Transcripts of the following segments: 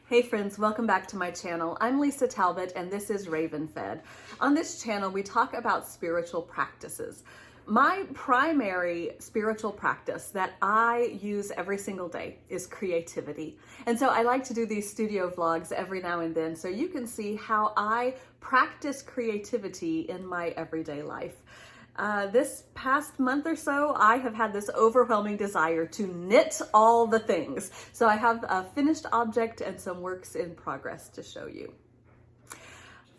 Hey friends, welcome back to my channel. I'm Lisa Talbot and this is Raven Fed. On this channel, we talk about spiritual practices. My primary spiritual practice that I use every single day is creativity. And so I like to do these studio vlogs every now and then so you can see how I practice creativity in my everyday life. This past month or so, I have had this overwhelming desire to knit all the things. So I have a finished object and some works in progress to show you.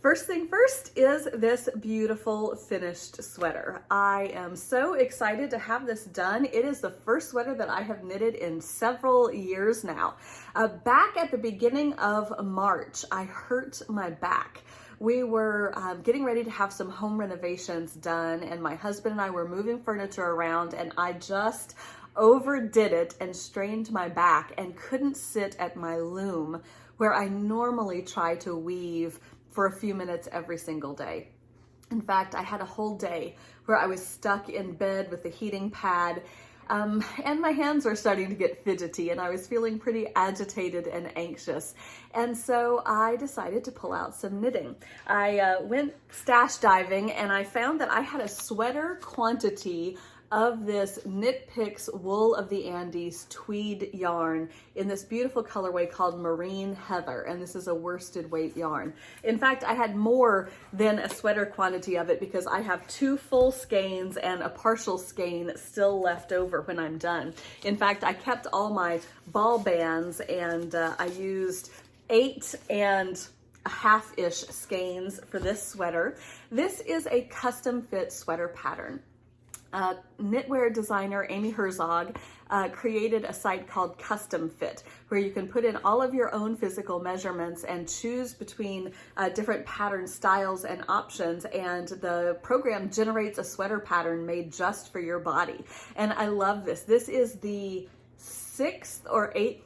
First thing first is this beautiful finished sweater. I am so excited to have this done. It is the first sweater that I have knitted in several years now. Back at the beginning of March, I hurt my back. We were getting ready to have some home renovations done, and my husband and I were moving furniture around, and I just overdid it and strained my back and couldn't sit at my loom where I normally try to weave for a few minutes every single day. In fact, I had a whole day where I was stuck in bed with the heating pad, and my hands were starting to get fidgety and I was feeling pretty agitated and anxious. And so I decided to pull out some knitting. I went stash diving and I found that I had a sweater quantity of this Knit Picks Wool of the Andes tweed yarn in this beautiful colorway called Marine Heather, and this is a worsted weight yarn. In fact, I had more than a sweater quantity of it because I have 2 full skeins and a partial skein still left over when I'm done. In fact, I kept all my ball bands and I used 8 and a half-ish skeins for this sweater. This is a custom fit sweater pattern. Knitwear designer Amy Herzog created a site called Custom Fit, where you can put in all of your own physical measurements and choose between different pattern styles and options, and the program generates a sweater pattern made just for your body. And I love this. This is the 6th or 8th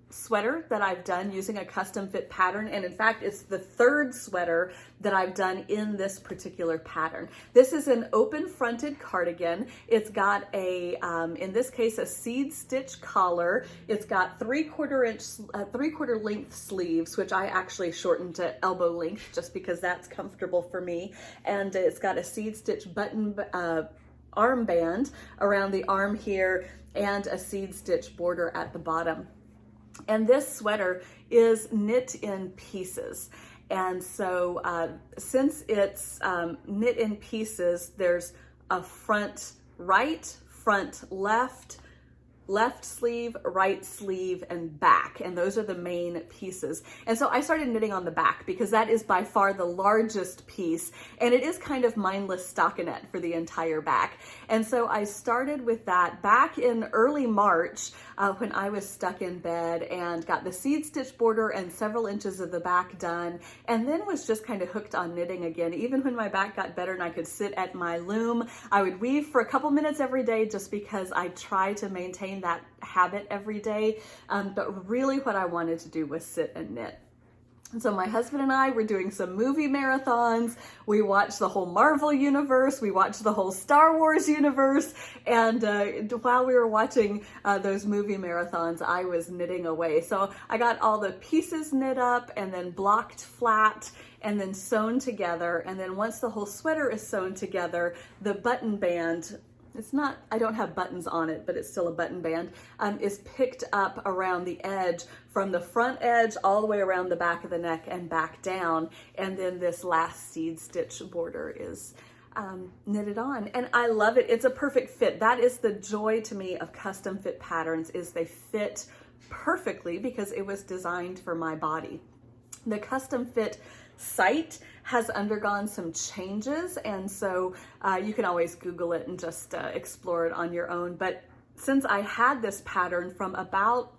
sweater that I've done using a custom fit pattern, and in fact it's the 3rd sweater that I've done in this particular pattern. This is an open fronted cardigan. It's got a in this case a seed stitch collar. It's got 3/4 length sleeves, which I actually shortened to elbow length just because that's comfortable for me, and it's got a seed stitch button armband around the arm here and a seed stitch border at the bottom. And this sweater is knit in pieces. And so since it's knit in pieces, there's a front right, front left, left sleeve, right sleeve, and back. And those are the main pieces. And so I started knitting on the back because that is by far the largest piece. And it is kind of mindless stockinette for the entire back. And so I started with that back in early March when I was stuck in bed and got the seed stitch border and several inches of the back done. And then was just kind of hooked on knitting again. Even when my back got better and I could sit at my loom, I would weave for a couple minutes every day just because I try to maintain that habit every day, but really what I wanted to do was sit and knit. And so my husband and I were doing some movie marathons. We watched the whole Marvel universe. We watched the whole Star Wars universe. And while we were watching those movie marathons, I was knitting away. So I got all the pieces knit up and then blocked flat and then sewn together. And then once the whole sweater is sewn together, the button band, I don't have buttons on it, but it's still a button band, is picked up around the edge from the front edge all the way around the back of the neck and back down. And then this last seed stitch border is knitted on. And I love it. It's a perfect fit. That is the joy to me of custom fit patterns, is they fit perfectly because it was designed for my body. The custom fit site has undergone some changes, and so you can always Google it and just explore it on your own. But since I had this pattern from about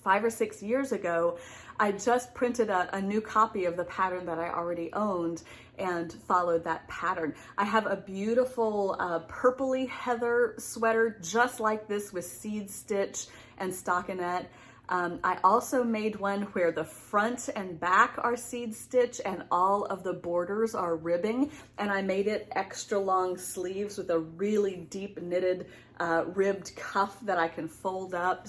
5 or 6 years ago, I just printed a new copy of the pattern that I already owned and followed that pattern. I have a beautiful purpley heather sweater just like this with seed stitch and stockinette. I also made one where the front and back are seed stitch and all of the borders are ribbing, and I made it extra long sleeves with a really deep knitted ribbed cuff that I can fold up.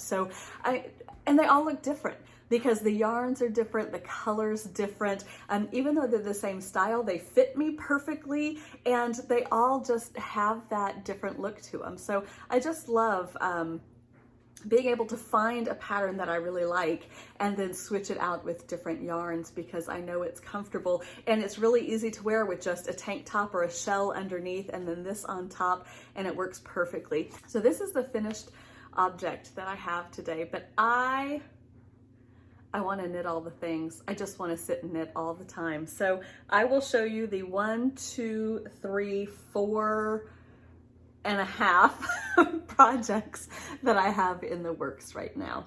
And they all look different because the yarns are different, the color's different. Even though they're the same style, they fit me perfectly, and they all just have that different look to them. So I just love being able to find a pattern that I really like and then switch it out with different yarns, because I know it's comfortable and it's really easy to wear with just a tank top or a shell underneath and then this on top, and it works perfectly. So this is the finished object that I have today, but I want to knit all the things. I just want to sit and knit all the time. So I will show you the 1, 2, 3, 4 and a half projects that I have in the works right now.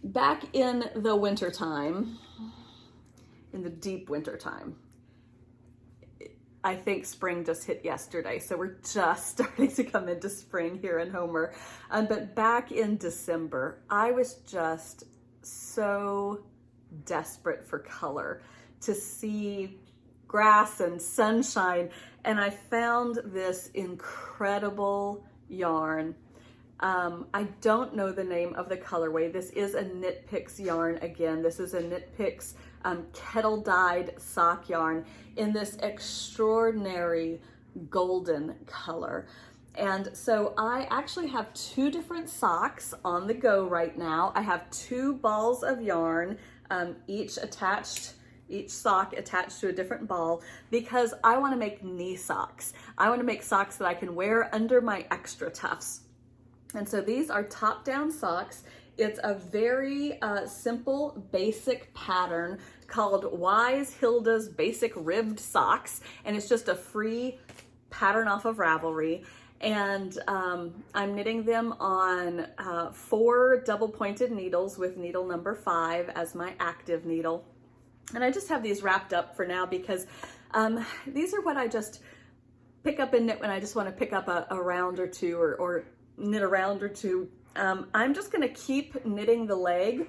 Back in the winter time, in the deep winter time, I think spring just hit yesterday, so we're just starting to come into spring here in Homer. But back in December, I was just so desperate for color, to see grass and sunshine, and I found this incredible yarn. I don't know the name of the colorway. This is a Knit Picks yarn again. This is a Knit Picks kettle dyed sock yarn in this extraordinary golden color. And so I actually have 2 different socks on the go right now. I have 2 balls of yarn, each sock attached to a different ball, because I want to make knee socks. I want to make socks that I can wear under my extra tufts. And so these are top-down socks. It's a very simple, basic pattern called Wise Hilda's Basic Ribbed Socks, and it's just a free pattern off of Ravelry. And I'm knitting them on 4 double-pointed needles with needle number 5 as my active needle. And I just have these wrapped up for now because these are what I just pick up and knit when I just want to pick up a round or two, or knit a round or two. I'm just going to keep knitting the leg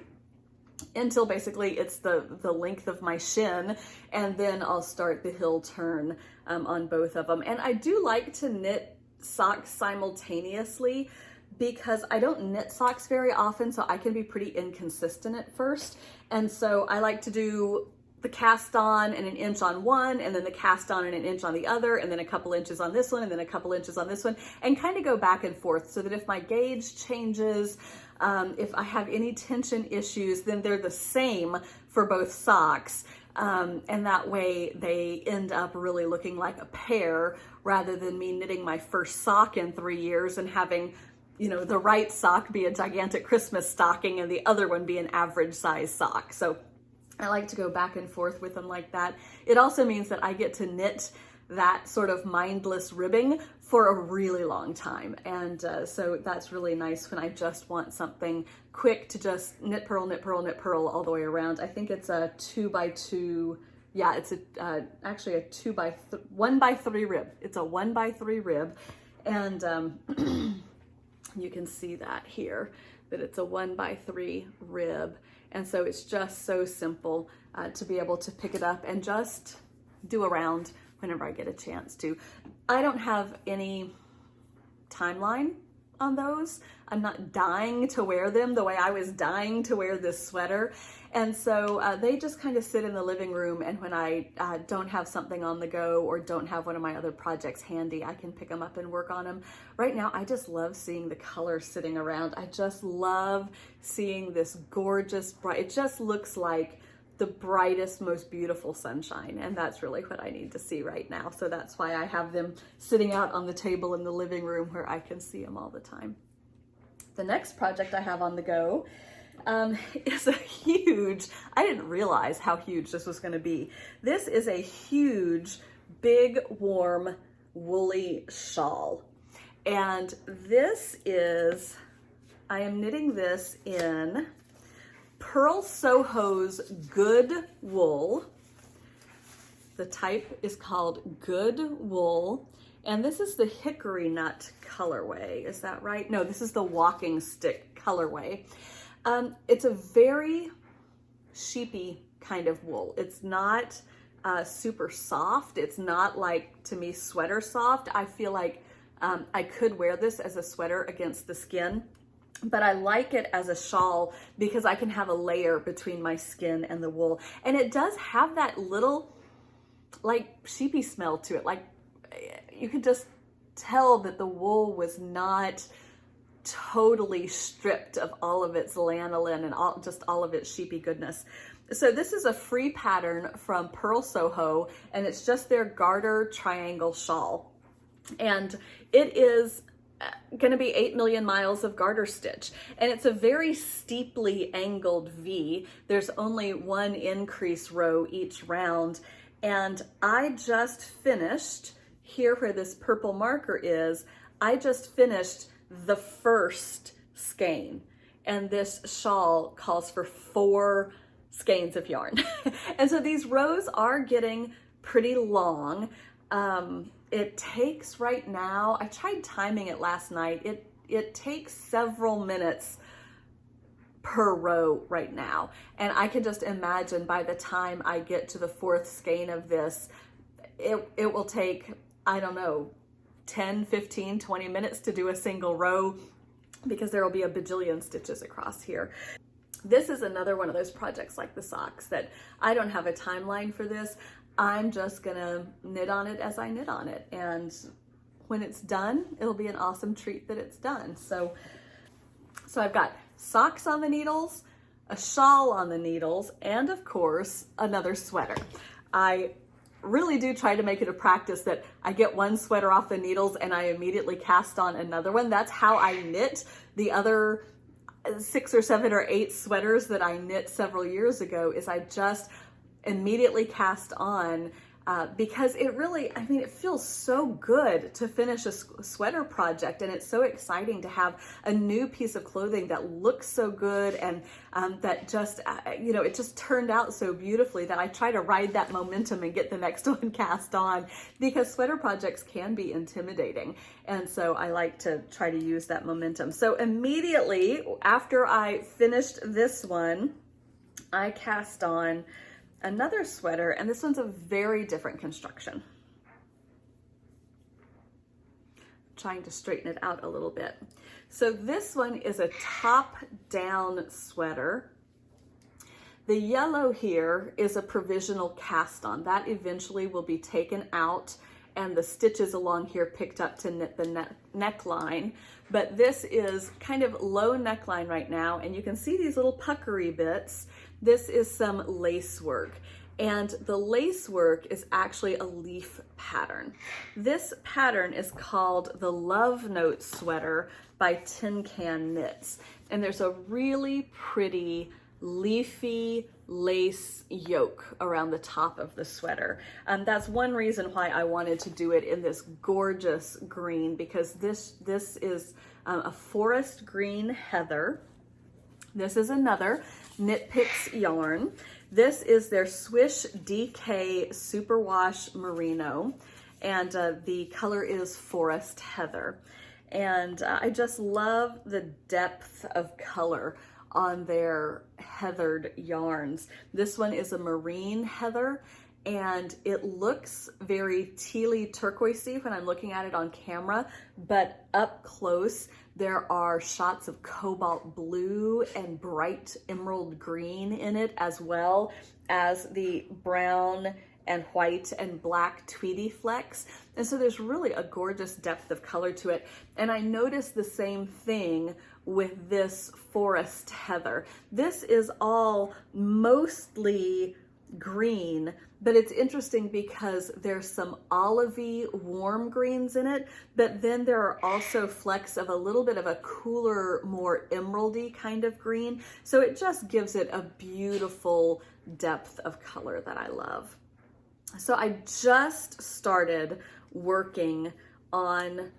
until basically it's the length of my shin, and then I'll start the heel turn on both of them. And I do like to knit socks simultaneously because I don't knit socks very often, so I can be pretty inconsistent at first. And so I like to do the cast on and an inch on one, and then the cast on and an inch on the other, and then a couple inches on this one, and then a couple inches on this one, and kind of go back and forth so that if my gauge changes, if I have any tension issues, then they're the same for both socks. And that way they end up really looking like a pair, rather than me knitting my first sock in 3 years and having, you know, the right sock be a gigantic Christmas stocking and the other one be an average size sock. So I like to go back and forth with them like that. It also means that I get to knit that sort of mindless ribbing for a really long time. And so that's really nice when I just want something quick to just knit, purl, knit, purl, knit, purl all the way around. I think it's a 2x2, yeah, it's actually a 1x3 rib. It's a 1x3 rib. And you can see that here, that it's a 1x3 rib. And so it's just so simple to be able to pick it up and just do a round whenever I get a chance to. I don't have any timeline on those. I'm not dying to wear them the way I was dying to wear this sweater. And so they just kind of sit in the living room, and when I don't have something on the go or don't have one of my other projects handy, I can pick them up and work on them. Right now, I just love seeing the color sitting around. I just love seeing this gorgeous bright, it just looks like the brightest, most beautiful sunshine, and that's really what I need to see right now. So that's why I have them sitting out on the table in the living room where I can see them all the time. The next project I have on the go is a huge, I didn't realize how huge this was going to be. This is a huge, big, warm, woolly shawl. And this is, I am knitting this in Purl Soho's Good Wool. The type is called Good Wool. And this is the hickory nut colorway. Is that right? No, this is the walking stick colorway. It's a very sheepy kind of wool. It's not super soft. It's not like, to me, sweater soft. I feel like I could wear this as a sweater against the skin, but I like it as a shawl because I can have a layer between my skin and the wool. And it does have that little like sheepy smell to it. Like you could just tell that the wool was not totally stripped of all of its lanolin and all of its sheepy goodness. So this is a free pattern from Purl Soho, and it's just their garter triangle shawl. And it is going to be 8 million miles of garter stitch. And it's a very steeply angled V. There's only one increase row each round. And I just finished, here where this purple marker is, I just finished the first skein. And this shawl calls for 4 skeins of yarn. And so these rows are getting pretty long. It takes right now, I tried timing it last night, it takes several minutes per row right now. And I can just imagine by the time I get to the 4th skein of this, it will take, I don't know, 10, 15, 20 minutes to do a single row because there will be a bajillion stitches across here. This is another one of those projects like the socks that I don't have a timeline for this. I'm just gonna knit on it as I knit on it. And when it's done, it'll be an awesome treat that it's done. So I've got socks on the needles, a shawl on the needles, and of course, another sweater. I really do try to make it a practice that I get one sweater off the needles and I immediately cast on another one. That's how I knit the other 6 or 7 or 8 sweaters that I knit several years ago, is I just immediately cast on because it really, I mean, it feels so good to finish a sweater project, and it's so exciting to have a new piece of clothing that looks so good and that just, you know, it just turned out so beautifully that I try to ride that momentum and get the next one cast on, because sweater projects can be intimidating. And so I like to try to use that momentum. So immediately after I finished this one, I cast on another sweater, and this one's a very different construction. Trying to straighten it out a little bit. So this one is a top-down sweater. The yellow here is a provisional cast on. That eventually will be taken out and the stitches along here picked up to knit the neckline. But this is kind of low neckline right now, and you can see these little puckery bits. This is some lace work, and the lace work is actually a leaf pattern. This pattern is called the Love Note Sweater by Tin Can Knits, and there's a really pretty leafy lace yoke around the top of the sweater. That's one reason why I wanted to do it in this gorgeous green, because this is a forest green heather. This is another Knit Picks yarn. This is their Swish DK Superwash Merino, and the color is Forest Heather. And I just love the depth of color on their heathered yarns. This one is a marine heather, and it looks very tealy turquoisey when I'm looking at it on camera, but up close there are shots of cobalt blue and bright emerald green in it, as well as the brown and white and black tweedy flecks. And so there's really a gorgeous depth of color to it. And I noticed the same thing with this forest heather. This is all mostly green, but it's interesting because there's some olivey warm greens in it, but then there are also flecks of a little bit of a cooler, more emeraldy kind of green. So it just gives it a beautiful depth of color that I love. So I just started working on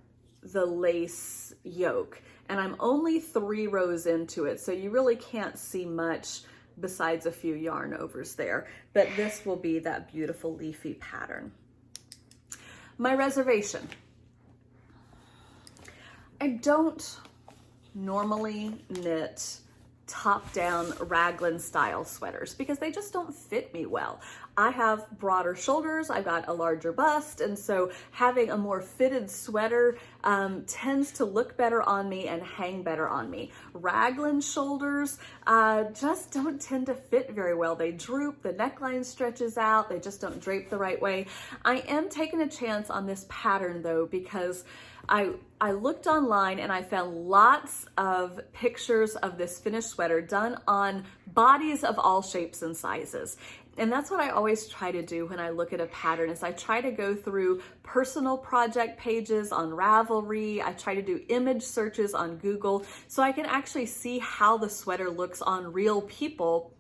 the lace yoke, and I'm only 3 rows into it, so you really can't see much besides a few yarn overs there, but this will be that beautiful leafy pattern. My reservation. I don't normally knit top-down raglan style sweaters because they just don't fit me well. I have broader shoulders, I've got a larger bust, and so having a more fitted sweater tends to look better on me and hang better on me. Raglan shoulders just don't tend to fit very well. They droop, the neckline stretches out, they just don't drape the right way. I am taking a chance on this pattern though, because I looked online and I found lots of pictures of this finished sweater done on bodies of all shapes and sizes. And that's what I always try to do when I look at a pattern is I try to go through personal project pages on Ravelry. I try to do image searches on Google so I can actually see how the sweater looks on real people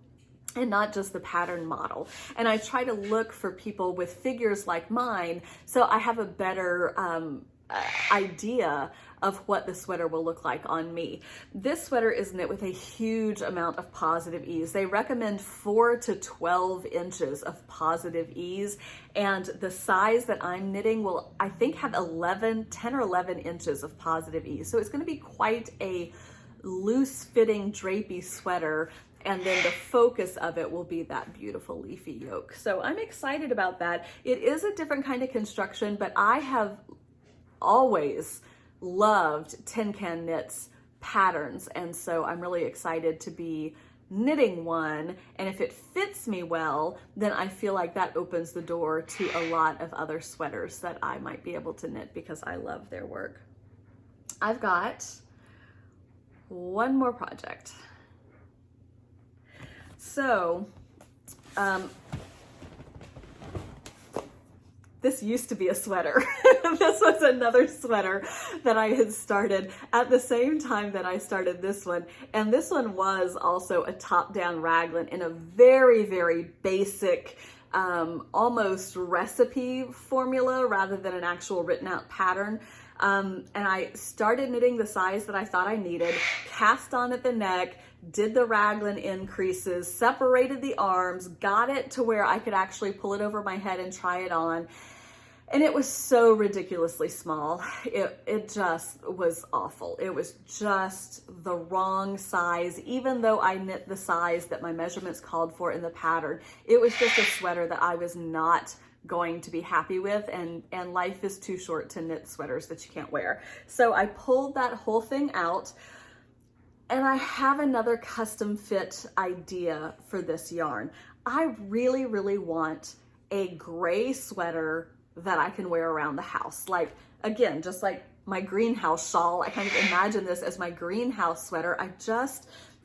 and not just the pattern model. And I try to look for people with figures like mine so I have a better idea of what the sweater will look like on me. This sweater is knit with a huge amount of positive ease. They recommend 4 to 12 inches of positive ease, and the size that I'm knitting will, I think, have 10 or 11 inches of positive ease. So it's going to be quite a loose fitting drapey sweater, and then the focus of it will be that beautiful leafy yoke. So I'm excited about that. It is a different kind of construction, but I have always loved Tin Can Knits patterns, and so I'm really excited to be knitting one, and if it fits me well, then I feel like that opens the door to a lot of other sweaters that I might be able to knit because I love their work. I've got one more project. So this used to be a sweater. This was another sweater that I had started at the same time that I started this one. And this one was also a top-down raglan in a very, very basic, almost recipe formula rather than an actual written out pattern. And I started knitting the size that I thought I needed, cast on at the neck, did the raglan increases, separated the arms, got it to where I could actually pull it over my head and try it on. And it was so ridiculously small. It just was awful. It was just the wrong size, even though I knit the size that my measurements called for in the pattern. It was just a sweater that I was not going to be happy with, and life is too short to knit sweaters that you can't wear. So I pulled that whole thing out, and I have another custom fit idea for this yarn. I really, really want a gray sweater that I can wear around the house. Like, again, just like my greenhouse shawl, I kind of imagine this as my greenhouse sweater.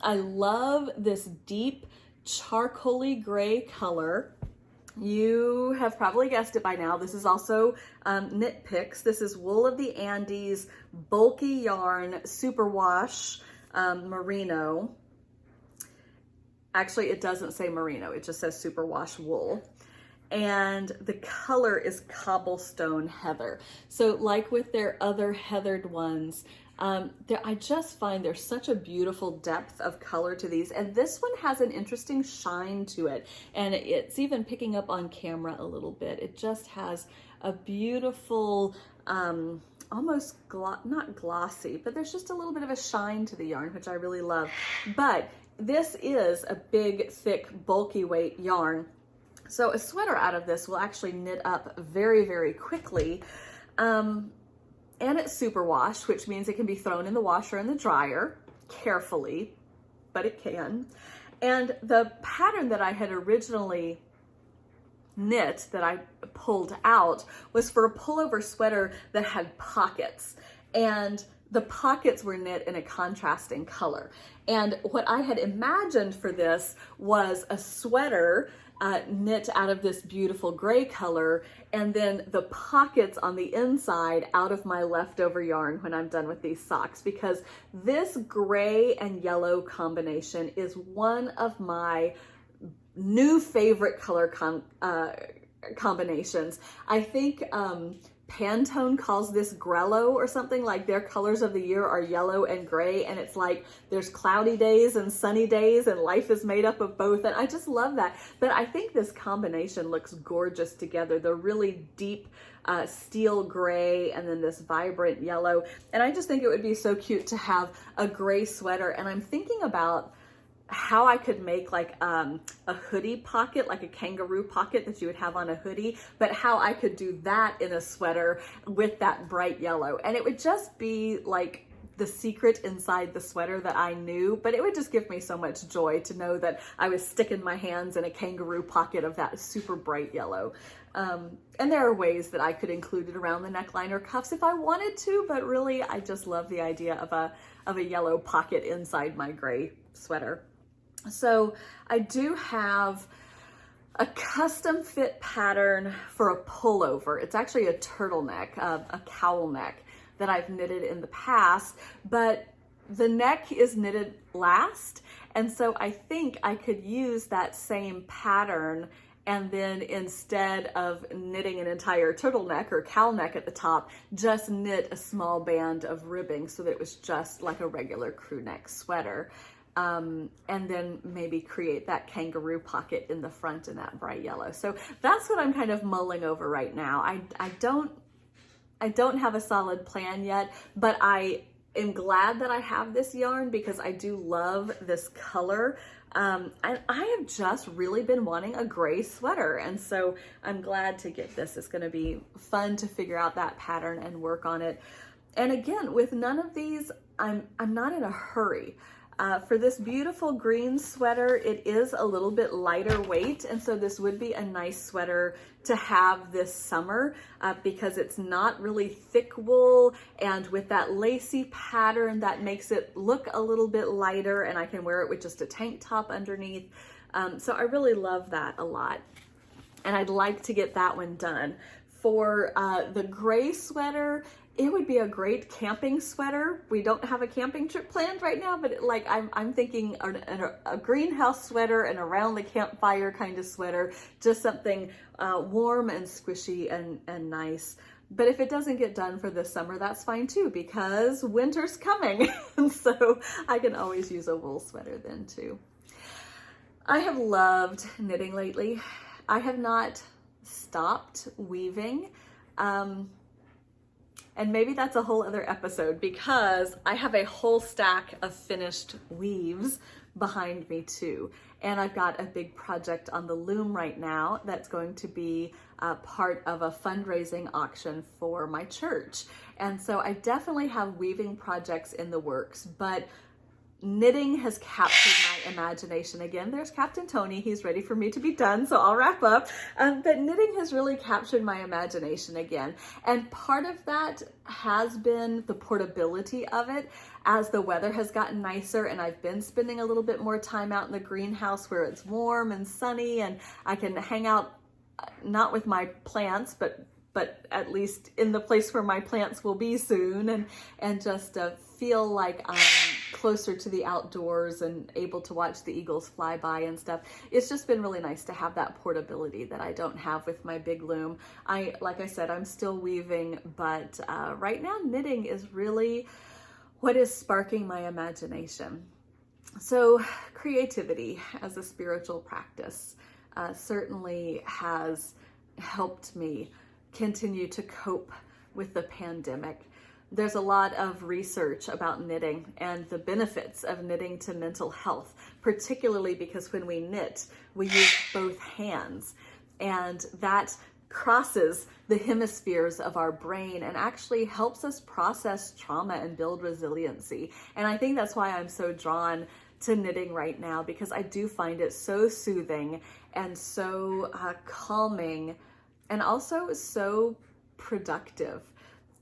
I love this deep charcoaly gray color. You have probably guessed it by now. This is also Knit Picks. This is Wool of the Andes, bulky yarn, superwash, merino. Actually, it doesn't say merino. It just says superwash wool. And the color is cobblestone heather. So like with their other heathered ones, I just find there's such a beautiful depth of color to these, and this one has an interesting shine to it, and it's even picking up on camera a little bit. It just has a beautiful, almost not glossy, but there's just a little bit of a shine to the yarn, which I really love. But this is a big, thick, bulky weight yarn. So a sweater out of this will actually knit up very, very quickly. And it's superwash, which means it can be thrown in the washer and the dryer carefully, but it can. And the pattern that I had originally knit that I pulled out was for a pullover sweater that had pockets. And the pockets were knit in a contrasting color. And what I had imagined for this was a sweater knit out of this beautiful gray color, and then the pockets on the inside out of my leftover yarn when I'm done with these socks, because this gray and yellow combination is one of my new favorite color combinations. I think Pantone calls this Grello or something. Like, their colors of the year are yellow and gray, and it's like there's cloudy days and sunny days, and life is made up of both, and I just love that. But I think this combination looks gorgeous together. The really deep steel gray and then this vibrant yellow, and I just think it would be so cute to have a gray sweater. And I'm thinking about how I could make like a hoodie pocket, like a kangaroo pocket that you would have on a hoodie, but how I could do that in a sweater with that bright yellow. And it would just be like the secret inside the sweater that I knew, but it would just give me so much joy to know that I was sticking my hands in a kangaroo pocket of that super bright yellow. And there are ways that I could include it around the neckline or cuffs if I wanted to, but really I just love the idea of a yellow pocket inside my gray sweater. So I do have a custom fit pattern for a pullover. It's actually a turtleneck, a cowl neck that I've knitted in the past, but the neck is knitted last. And so I think I could use that same pattern, and then instead of knitting an entire turtleneck or cowl neck at the top, just knit a small band of ribbing so that it was just like a regular crew neck sweater. And then maybe create that kangaroo pocket in the front in that bright yellow. So that's what I'm kind of mulling over right now. I don't have a solid plan yet, but I am glad that I have this yarn because I do love this color. And I have just really been wanting a gray sweater. And so I'm glad to get this. It's going to be fun to figure out that pattern and work on it. And again, with none of these, I'm not in a hurry. For this beautiful green sweater, it is a little bit lighter weight, and so this would be a nice sweater to have this summer because it's not really thick wool, and with that lacy pattern that makes it look a little bit lighter, and I can wear it with just a tank top underneath. So I really love that a lot, and I'd like to get that one done. For the gray sweater, it would be a great camping sweater. We don't have a camping trip planned right now, but I'm thinking a greenhouse sweater and around the campfire kind of sweater, just something warm and squishy and nice. But if it doesn't get done for this summer, that's fine too, because winter's coming. And so I can always use a wool sweater then too. I have loved knitting lately. I have not stopped weaving. And maybe that's a whole other episode because I have a whole stack of finished weaves behind me too. And I've got a big project on the loom right now that's going to be part of a fundraising auction for my church. And so I definitely have weaving projects in the works, but knitting has captured my imagination again. There's Captain Tony. He's ready for me to be done, so I'll wrap up. But knitting has really captured my imagination again. And part of that has been the portability of it. As the weather has gotten nicer and I've been spending a little bit more time out in the greenhouse where it's warm and sunny and I can hang out, not with my plants, but at least in the place where my plants will be soon, and just feel like I'm closer to the outdoors and able to watch the eagles fly by and stuff. It's just been really nice to have that portability that I don't have with my big loom. Like I said, I'm still weaving, but right now knitting is really what is sparking my imagination. So creativity as a spiritual practice certainly has helped me continue to cope with the pandemic. There's a lot of research about knitting and the benefits of knitting to mental health, particularly because when we knit, we use both hands, and that crosses the hemispheres of our brain and actually helps us process trauma and build resiliency. And I think that's why I'm so drawn to knitting right now, because I do find it so soothing and so calming, and also so productive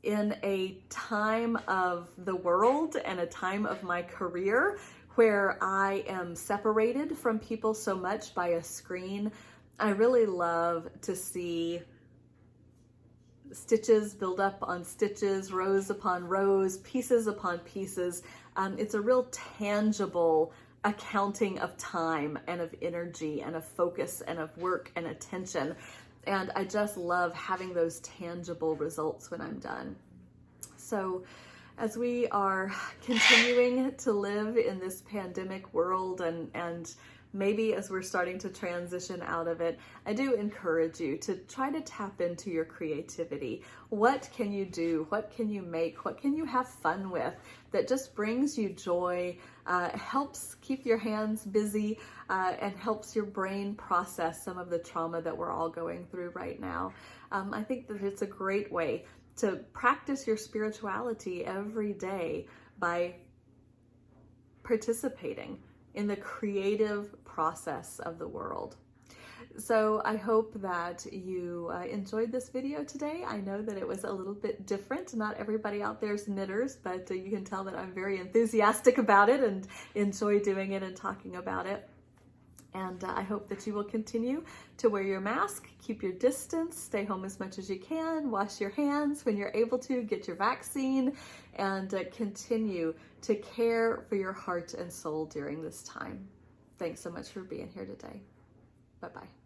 in a time of the world and a time of my career where I am separated from people so much by a screen. I really love to see stitches build up on stitches, rows upon rows, pieces upon pieces. It's a real tangible accounting of time and of energy and of focus and of work and attention. And I just love having those tangible results when I'm done. So as we are continuing to live in this pandemic world and maybe as we're starting to transition out of it, I do encourage you to try to tap into your creativity. What can you do? What can you make? What can you have fun with that just brings you joy, helps keep your hands busy, and helps your brain process some of the trauma that we're all going through right now? I think that it's a great way to practice your spirituality every day by participating in the creative process of the world. So I hope that you enjoyed this video today. I know that it was a little bit different. Not everybody out there is knitters, but you can tell that I'm very enthusiastic about it and enjoy doing it and talking about it. And I hope that you will continue to wear your mask, keep your distance, stay home as much as you can, wash your hands when you're able to, get your vaccine, and continue to care for your heart and soul during this time. Thanks so much for being here today. Bye-bye.